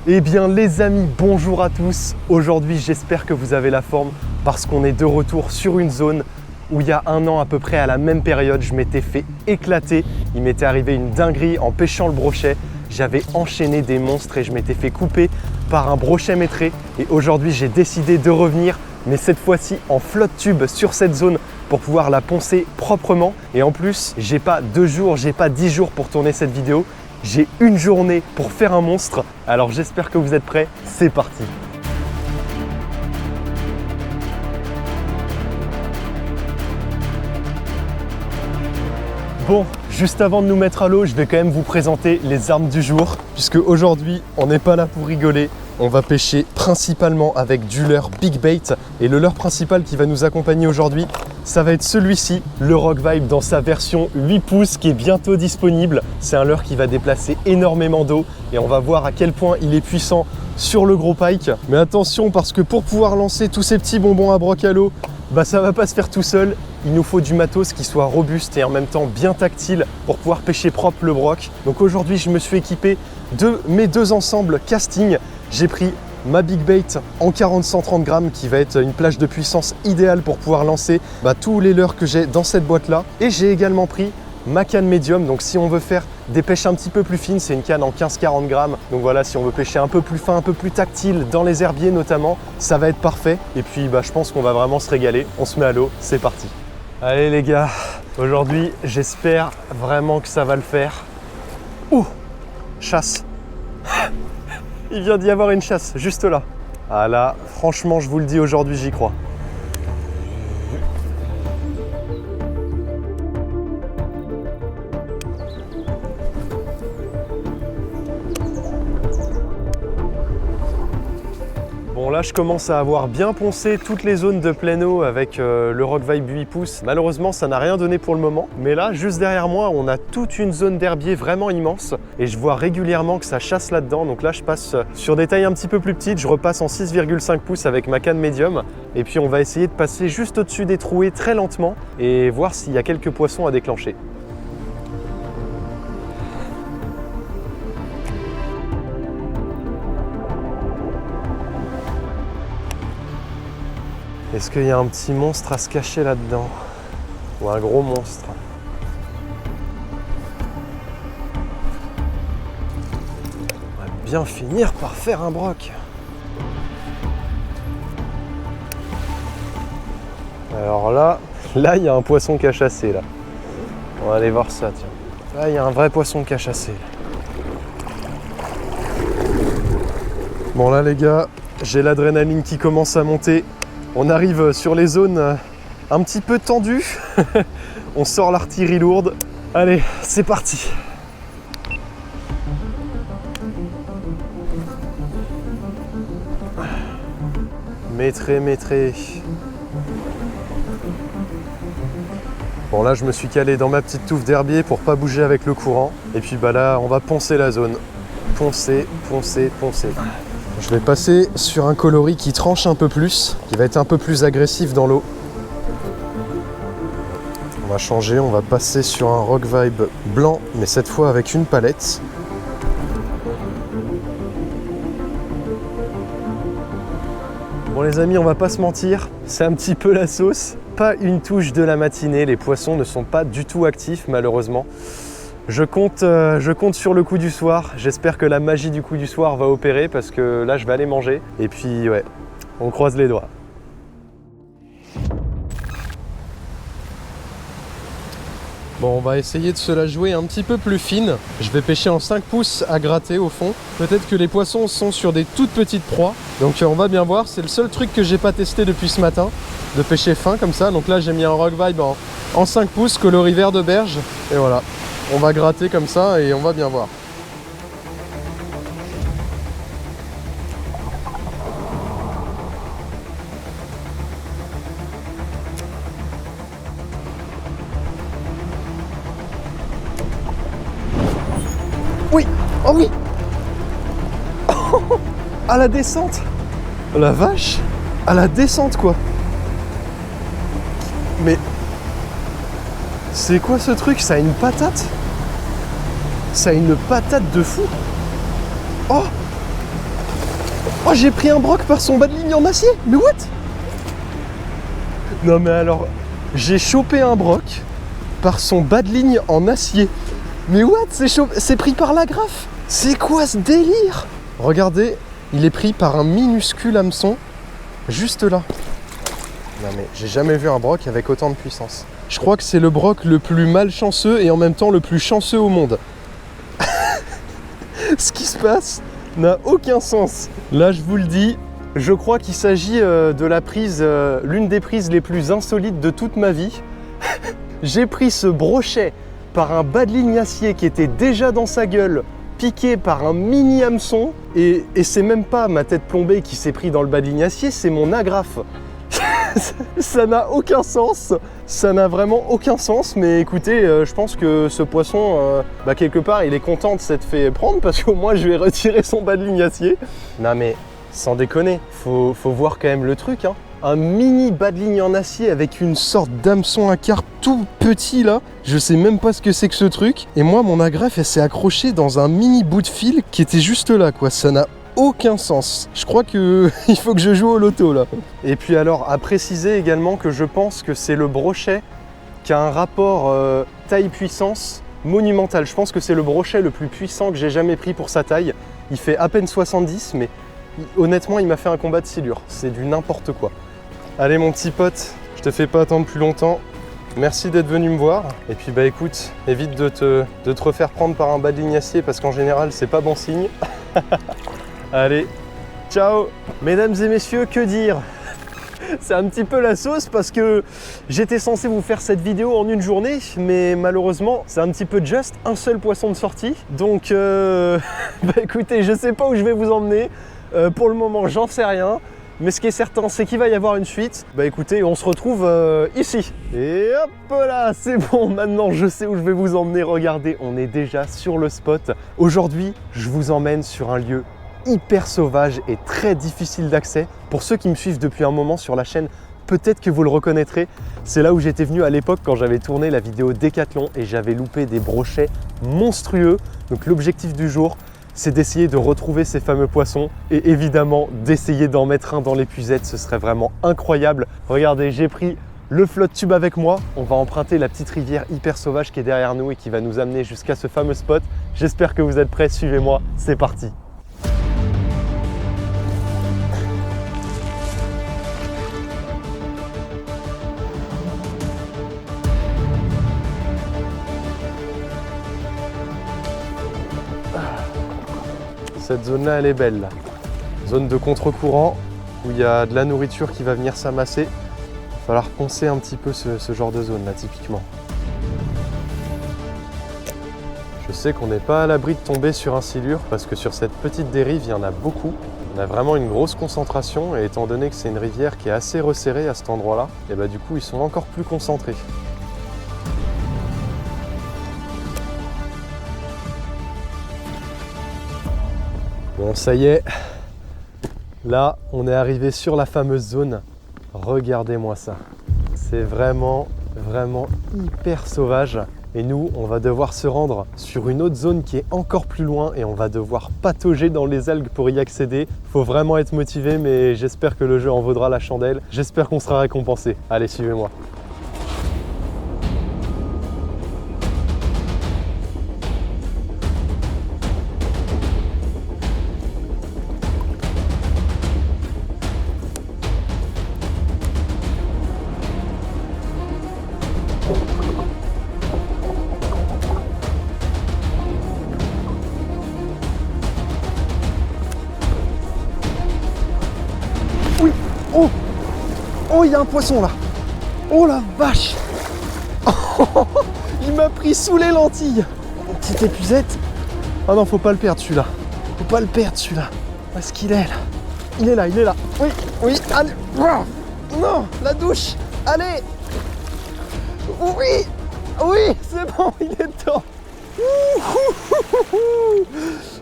Eh bien les amis, bonjour à tous. Aujourd'hui j'espère que vous avez la forme parce qu'on est de retour sur une zone où il y a un an à peu près à la même période, je m'étais fait éclater. Il m'était arrivé une dinguerie en pêchant le brochet. J'avais enchaîné des monstres et je m'étais fait couper par un brochet maîtré. Et aujourd'hui j'ai décidé de revenir, mais cette fois-ci en flotte tube sur cette zone pour pouvoir la poncer proprement. Et en plus, j'ai pas 2 jours, j'ai pas 10 jours pour tourner cette vidéo. J'ai une journée pour faire un monstre, alors j'espère que vous êtes prêts, c'est parti. Bon, juste avant de nous mettre à l'eau, je vais quand même vous présenter les armes du jour, puisque aujourd'hui, on n'est pas là pour rigoler. On va pêcher principalement avec du leurre Big Bait, et le leurre principal qui va nous accompagner aujourd'hui, ça va être celui-ci, le Rock Vibe dans sa version 8 pouces qui est bientôt disponible. C'est un leurre qui va déplacer énormément d'eau et on va voir à quel point il est puissant sur le gros pike. Mais attention parce que pour pouvoir lancer tous ces petits bonbons à broc à l'eau, ça va pas se faire tout seul. Il nous faut du matos qui soit robuste et en même temps bien tactile pour pouvoir pêcher propre le broc. Donc aujourd'hui, je me suis équipé de mes 2 ensembles casting. J'ai pris ma Big Bait en 40-130 grammes qui va être une plage de puissance idéale pour pouvoir lancer tous les leurres que j'ai dans cette boîte là. Et j'ai également pris ma canne médium, donc si on veut faire des pêches un petit peu plus fines, c'est une canne en 15-40 grammes. Donc voilà, si on veut pêcher un peu plus fin, un peu plus tactile dans les herbiers notamment, ça va être parfait. Et puis je pense qu'on va vraiment se régaler. On se met à l'eau, c'est parti. Allez les gars, aujourd'hui j'espère vraiment que ça va le faire. Ouh, chasse. Il vient d'y avoir une chasse, juste là. Ah là, franchement, je vous le dis, aujourd'hui, j'y crois. Bon là je commence à avoir bien poncé toutes les zones de pleine eau avec le Rock Vibe 8 pouces. Malheureusement ça n'a rien donné pour le moment. Mais là juste derrière moi on a toute une zone d'herbier vraiment immense. Et je vois régulièrement que ça chasse là-dedans. Donc là je passe sur des tailles un petit peu plus petites. Je repasse en 6,5 pouces avec ma canne médium. Et puis on va essayer de passer juste au-dessus des trouées très lentement. Et voir s'il y a quelques poissons à déclencher. Est-ce qu'il y a un petit monstre à se cacher là-dedans? Ou un gros monstre? On va bien finir par faire un broc. Alors là, il y a un poisson qui a chassé là. On va aller voir ça, tiens. Là, il y a un vrai poisson qui a chassé. Bon là les gars, j'ai l'adrénaline qui commence à monter. On arrive sur les zones un petit peu tendues. On sort l'artillerie lourde. Allez, c'est parti. Maîtré. Bon là, je me suis calé dans ma petite touffe d'herbier pour pas bouger avec le courant. Et puis là, on va poncer la zone. Poncer. Je vais passer sur un coloris qui tranche un peu plus, qui va être un peu plus agressif dans l'eau. On va changer, on va passer sur un Rock Vibe blanc, mais cette fois avec une palette. Bon les amis, on va pas se mentir, c'est un petit peu la sauce. Pas une touche de la matinée, les poissons ne sont pas du tout actifs malheureusement. Je compte sur le coup du soir. J'espère que la magie du coup du soir va opérer parce que là, je vais aller manger. Et puis, ouais, on croise les doigts. Bon, on va essayer de se la jouer un petit peu plus fine. Je vais pêcher en 5 pouces à gratter au fond. Peut-être que les poissons sont sur des toutes petites proies. Donc, on va bien voir. C'est le seul truc que j'ai pas testé depuis ce matin, de pêcher fin comme ça. Donc là, j'ai mis un Rock Vibe en 5 pouces, coloris vert de berge. Et voilà. On va gratter comme ça et on va bien voir. Oui! Oh oui! À la descente! La vache! À la descente quoi! Mais c'est quoi ce truc? Ça a une patate? Ça a une patate de fou! Oh! j'ai pris un broc par son bas de ligne en acier. Mais what? Non mais alors, j'ai chopé un broc par son bas de ligne en acier. Mais what? C'est pris par l'agrafe. C'est quoi ce délire? Regardez, il est pris par un minuscule hameçon, juste là. Non mais j'ai jamais vu un broc avec autant de puissance. Je crois que c'est le broc le plus malchanceux et en même temps le plus chanceux au monde. Ce qui se passe n'a aucun sens. Là je vous le dis, je crois qu'il s'agit de la prise, l'une des prises les plus insolites de toute ma vie. J'ai pris ce brochet par un bas de ligne acier qui était déjà dans sa gueule, piqué par un mini hameçon, et c'est même pas ma tête plombée qui s'est pris dans le bas de ligne acier, c'est mon agrafe. Ça n'a aucun sens, ça n'a vraiment aucun sens, mais écoutez, je pense que ce poisson, quelque part, il est content de s'être fait prendre parce qu'au moins je vais retirer son bas de ligne acier. Non mais, sans déconner, faut voir quand même le truc, hein. Un mini bas de ligne en acier avec une sorte d'hameçon à carpe tout petit là, je sais même pas ce que c'est que ce truc, et moi mon agrafe elle s'est accrochée dans un mini bout de fil qui était juste là quoi, ça n'a aucun sens. Je crois que il faut que je joue au loto là. Et puis alors, à préciser également que je pense que c'est le brochet qui a un rapport taille-puissance monumental. Je pense que c'est le brochet le plus puissant que j'ai jamais pris pour sa taille. Il fait à peine 70, mais honnêtement, il m'a fait un combat de silure. C'est du n'importe quoi. Allez mon petit pote, je te fais pas attendre plus longtemps. Merci d'être venu me voir. Et puis bah écoute, évite de te refaire prendre par un bas de ligne acier parce qu'en général, c'est pas bon signe. Allez, ciao! Mesdames et messieurs, que dire? C'est un petit peu la sauce parce que j'étais censé vous faire cette vidéo en une journée, mais malheureusement, c'est un petit peu juste un seul poisson de sortie. Donc, écoutez, je sais pas où je vais vous emmener. Pour le moment, j'en sais rien. Mais ce qui est certain, c'est qu'il va y avoir une suite. Bah écoutez, on se retrouve ici. Et hop là, c'est bon, maintenant je sais où je vais vous emmener. Regardez, on est déjà sur le spot. Aujourd'hui, je vous emmène sur un lieu hyper sauvage et très difficile d'accès. Pour ceux qui me suivent depuis un moment sur la chaîne, peut-être que vous le reconnaîtrez. C'est là où j'étais venu à l'époque quand j'avais tourné la vidéo Décathlon et j'avais loupé des brochets monstrueux. Donc l'objectif du jour, c'est d'essayer de retrouver ces fameux poissons et évidemment d'essayer d'en mettre un dans l'épuisette. Ce serait vraiment incroyable. Regardez, j'ai pris le flotte tube avec moi. On va emprunter la petite rivière hyper sauvage qui est derrière nous et qui va nous amener jusqu'à ce fameux spot. J'espère que vous êtes prêts, suivez-moi, c'est parti. Cette zone-là, elle est belle. Là. Zone de contre-courant où il y a de la nourriture qui va venir s'amasser. Il va falloir poncer un petit peu ce genre de zone-là, typiquement. Je sais qu'on n'est pas à l'abri de tomber sur un silure parce que sur cette petite dérive, il y en a beaucoup. On a vraiment une grosse concentration et étant donné que c'est une rivière qui est assez resserrée à cet endroit-là, et bah du coup, ils sont encore plus concentrés. Bon, ça y est, là, on est arrivé sur la fameuse zone. Regardez-moi ça. C'est vraiment hyper sauvage. Et nous, on va devoir se rendre sur une autre zone qui est encore plus loin et on va devoir patauger dans les algues pour y accéder. Faut vraiment être motivé, mais j'espère que le jeu en vaudra la chandelle. J'espère qu'on sera récompensé. Allez, suivez-moi. Oui. Oh. Oh, il y a un poisson là. Oh la vache. Il m'a pris sous les lentilles. Une petite épuisette. Ah non, faut pas le perdre celui-là. Faut pas le perdre celui-là. Où est-ce qu'il est là? Il est là, il est là. Oui, oui, allez. Non, la douche. Allez. Oui, oui, c'est bon, il est temps.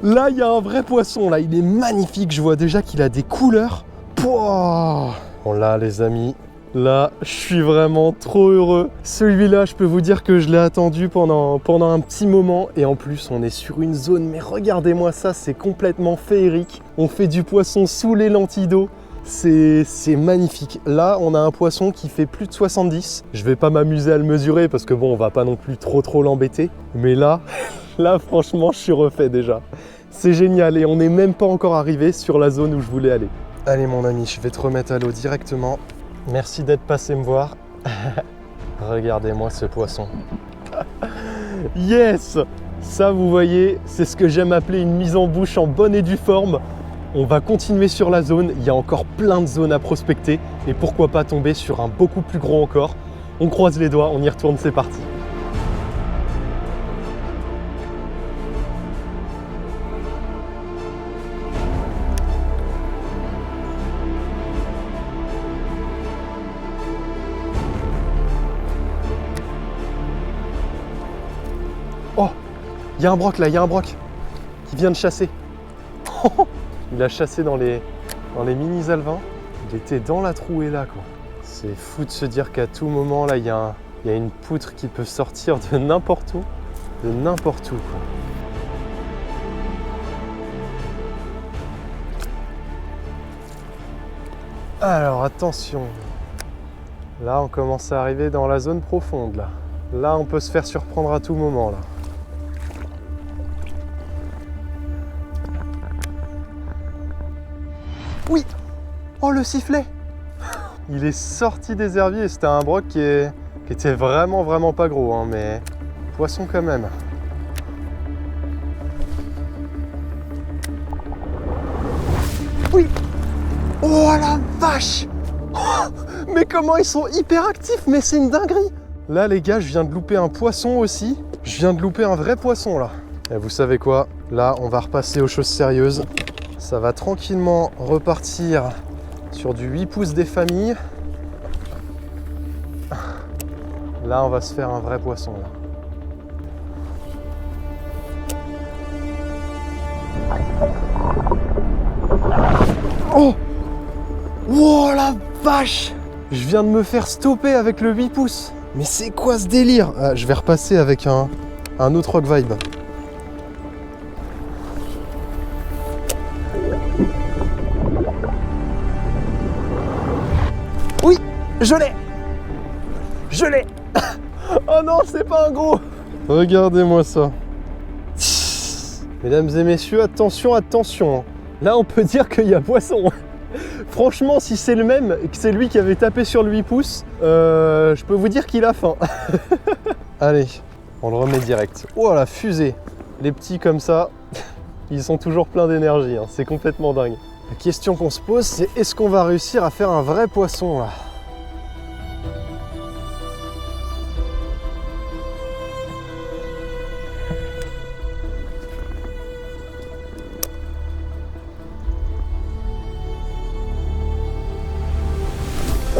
Là, il y a un vrai poisson. Là, il est magnifique. Je vois déjà qu'il a des couleurs. Pouah. Bon là, les amis, Là, je suis vraiment trop heureux. Celui-là, je peux vous dire que je l'ai attendu pendant un petit moment. Et en plus, on est sur une zone, mais regardez-moi ça, c'est complètement féerique. On fait du poisson sous les lentilles d'eau. C'est magnifique. Là, on a un poisson qui fait plus de 70. Je vais pas m'amuser à le mesurer parce que bon, on va pas non plus trop l'embêter. Mais là, franchement, je suis refait déjà. C'est génial et on n'est même pas encore arrivé sur la zone où je voulais aller. Allez mon ami, je vais te remettre à l'eau directement. Merci d'être passé me voir. Regardez-moi ce poisson. Yes! Ça, vous voyez, c'est ce que j'aime appeler une mise en bouche en bonne et due forme. On va continuer sur la zone. Il y a encore plein de zones à prospecter. Et pourquoi pas tomber sur un beaucoup plus gros encore. On croise les doigts, on y retourne, c'est parti. Oh, il y a un broc là, il y a un broc qui vient de chasser. Il a chassé dans les mini alevins. Il était dans la trouée là quoi. C'est fou de se dire qu'à tout moment là, il y a une poutre qui peut sortir de n'importe où. De n'importe où quoi. Alors attention. Là on commence à arriver dans la zone profonde là. Là on peut se faire surprendre à tout moment là. Oui! Oh le sifflet! Il est sorti des herbiers, c'était un broc qui était vraiment pas gros, hein, mais poisson quand même. Oui! Oh la vache! Oh, mais comment ils sont hyper actifs, mais c'est une dinguerie! Là les gars, je viens de louper un poisson aussi. Je viens de louper un vrai poisson là. Et vous savez quoi? Là, on va repasser aux choses sérieuses. Ça va tranquillement repartir sur du 8 pouces des familles. Là, on va se faire un vrai poisson. Là. Oh! Oh la vache! Je viens de me faire stopper avec le 8 pouces. Mais c'est quoi ce délire? Ah, je vais repasser avec un autre rock vibe. Oui, je l'ai! Je l'ai! Oh non, c'est pas un gros! Regardez-moi ça. Mesdames et messieurs, attention, attention. Là, on peut dire qu'il y a poisson. Franchement, si c'est le même, que c'est lui qui avait tapé sur le 8 pouces, je peux vous dire qu'il a faim. Allez, on le remet direct. Oh la fusée! Les petits comme ça, ils sont toujours pleins d'énergie, hein. C'est complètement dingue. La question qu'on se pose, c'est est-ce qu'on va réussir à faire un vrai poisson là?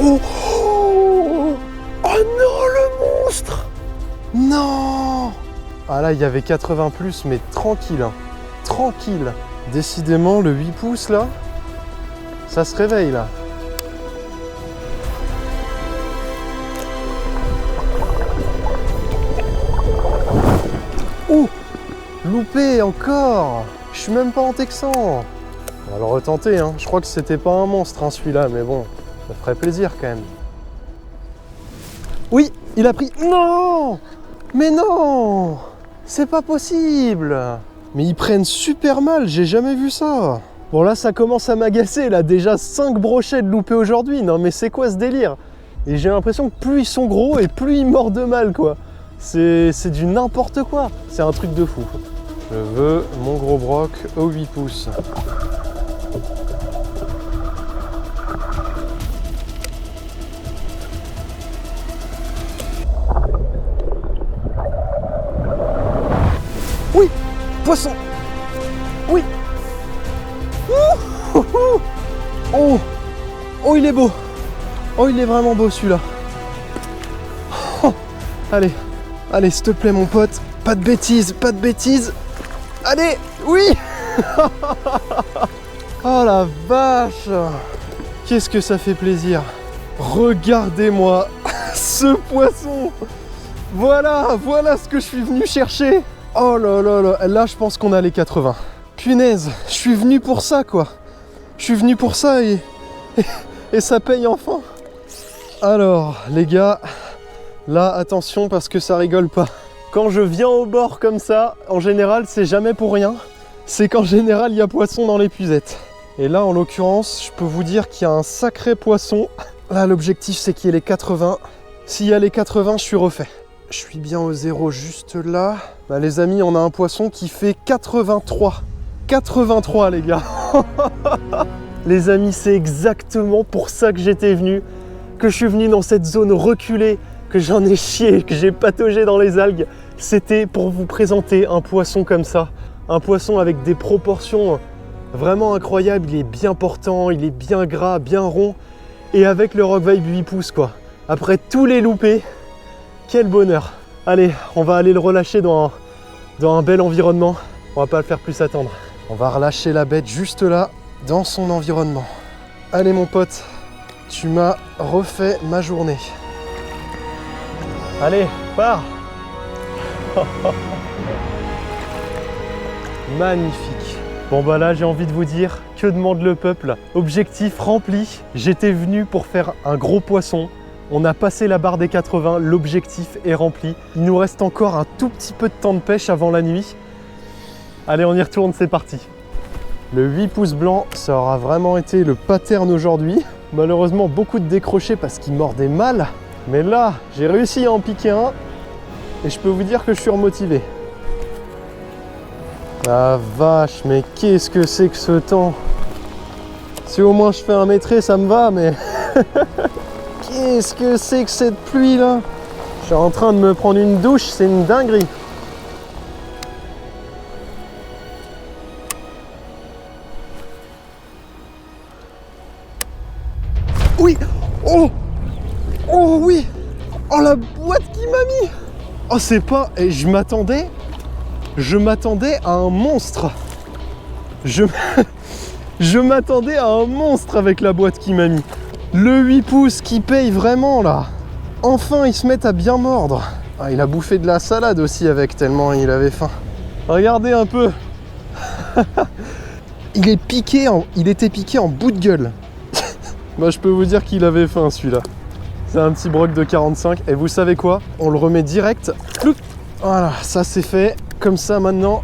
Oh, oh, oh non, le monstre! Non! Ah là, il y avait 80 plus, mais tranquille, hein. Tranquille. Décidément, le 8 pouces là, ça se réveille là. Oh! Loupé encore! Je suis même pas en texan. On va le retenter, hein. Je crois que c'était pas un monstre hein, celui-là, mais bon, ça ferait plaisir quand même. Oui, il a pris. Non! Mais non! C'est pas possible! Mais ils prennent super mal, j'ai jamais vu ça. Bon là ça commence à m'agacer, là déjà 5 brochets de loupés aujourd'hui. Non mais c'est quoi ce délire? Et j'ai l'impression que plus ils sont gros et plus ils mordent mal quoi. C'est du n'importe quoi. C'est un truc de fou. Je veux mon gros broc au 8 pouces. Oui! Poisson! Oui! Ouh, ouh, ouh. Oh! Oh, il est beau! Oh, il est vraiment beau celui-là! Oh. Allez, allez, s'il te plaît, mon pote, pas de bêtises, pas de bêtises! Allez! Oui! Oh la vache! Qu'est-ce que ça fait plaisir! Regardez-moi ce poisson. Voilà ce que je suis venu chercher. Oh là là là, là je pense qu'on a les 80. Punaise, je suis venu pour ça quoi. Je suis venu pour ça et ça paye enfin. Alors les gars, là attention parce que ça rigole pas. Quand je viens au bord comme ça, en général c'est jamais pour rien. C'est qu'en général il y a poisson dans l'épuisette. Et là en l'occurrence, je peux vous dire qu'il y a un sacré poisson. Là l'objectif c'est qu'il y ait les 80. S'il y a les 80, je suis refait. Je suis bien au zéro juste là. Bah les amis, on a un poisson qui fait 83. 83 les gars. Les amis, c'est exactement pour ça que j'étais venu. Que je suis venu dans cette zone reculée, que j'en ai chié, que j'ai pataugé dans les algues. C'était pour vous présenter un poisson comme ça. Un poisson avec des proportions vraiment incroyables. Il est bien portant, il est bien gras, bien rond. Et avec le Rock Vibe 8 pouces quoi. Après tous les loupés, quel bonheur. Allez, on va aller le relâcher dans un bel environnement. On va pas le faire plus attendre. On va relâcher la bête juste là, dans son environnement. Allez mon pote, tu m'as refait ma journée. Allez, pars. Magnifique. Bon bah là j'ai envie de vous dire, que demande le peuple? Objectif rempli, j'étais venu pour faire un gros poisson. On a passé la barre des 80, l'objectif est rempli. Il nous reste encore un tout petit peu de temps de pêche avant la nuit. Allez, on y retourne, c'est parti. Le 8 pouces blanc, ça aura vraiment été le pattern aujourd'hui. Malheureusement, beaucoup de décrochés parce qu'il mordait mal. Mais là, j'ai réussi à en piquer un. Et je peux vous dire que je suis remotivé. Ah vache, mais qu'est-ce que c'est que ce temps? Si au moins je fais un mètré, ça me va, mais... Qu'est-ce que c'est que cette pluie là? Je suis en train de me prendre une douche, c'est une dinguerie. Oui! Oh! Oh oui! Oh la boîte qui m'a mis! Oh c'est pas... Et je m'attendais à un monstre. Je m'attendais à un monstre avec la boîte qui m'a mis. Le 8 pouces qui paye vraiment là. Enfin ils se mettent à bien mordre. Ah, il a bouffé de la salade aussi avec tellement il avait faim. Regardez un peu. Il était piqué en bout de gueule. Bah je peux vous dire qu'il avait faim celui-là. C'est un petit broc de 45 et vous savez quoi? On le remet direct. Voilà, ça c'est fait. Comme ça maintenant,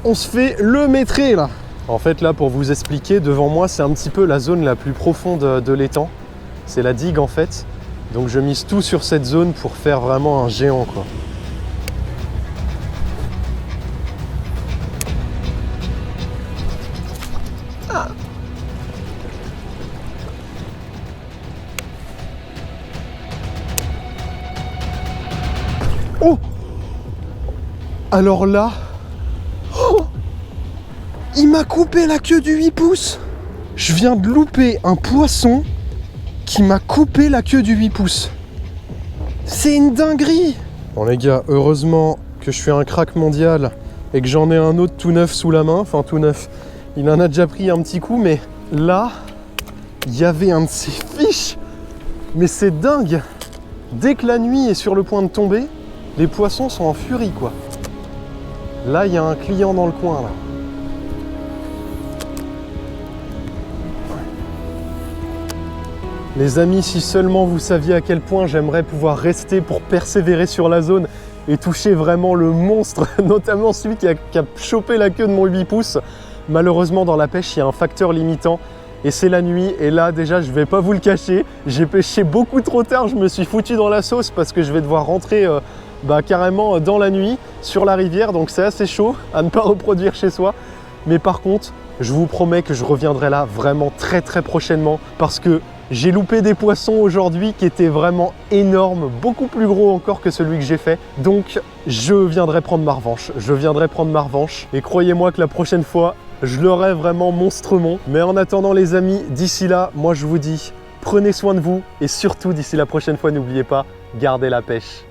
on se fait le mètré là. En fait là pour vous expliquer, devant moi c'est un petit peu la zone la plus profonde de l'étang. C'est la digue en fait. Donc je mise tout sur cette zone pour faire vraiment un géant quoi. Ah. Oh! Alors là... Oh! Il m'a coupé la queue du 8 pouces. Je viens de louper un poisson qui m'a coupé la queue du 8 pouces. C'est une dinguerie. Bon les gars, heureusement que je suis un crack mondial et que j'en ai un autre tout neuf sous la main. Enfin tout neuf. Il en a déjà pris un petit coup, mais là, il y avait un de ces fiches. Mais c'est dingue. Dès que la nuit est sur le point de tomber, les poissons sont en furie quoi. Là, il y a un client dans le coin là. Les amis, si seulement vous saviez à quel point j'aimerais pouvoir rester pour persévérer sur la zone et toucher vraiment le monstre, notamment celui qui a chopé la queue de mon 8 pouces. Malheureusement, dans la pêche, il y a un facteur limitant et c'est la nuit. Et là, déjà, je vais pas vous le cacher, j'ai pêché beaucoup trop tard, je me suis foutu dans la sauce parce que je vais devoir rentrer carrément dans la nuit sur la rivière. Donc c'est assez chaud à ne pas reproduire chez soi. Mais par contre, je vous promets que je reviendrai là vraiment très prochainement parce que j'ai loupé des poissons aujourd'hui qui étaient vraiment énormes, beaucoup plus gros encore que celui que j'ai fait. Donc je viendrai prendre ma revanche. Et croyez-moi que la prochaine fois, je l'aurai vraiment monstrement. Mais en attendant les amis, d'ici là, moi je vous dis, prenez soin de vous. Et surtout, d'ici la prochaine fois, n'oubliez pas, gardez la pêche.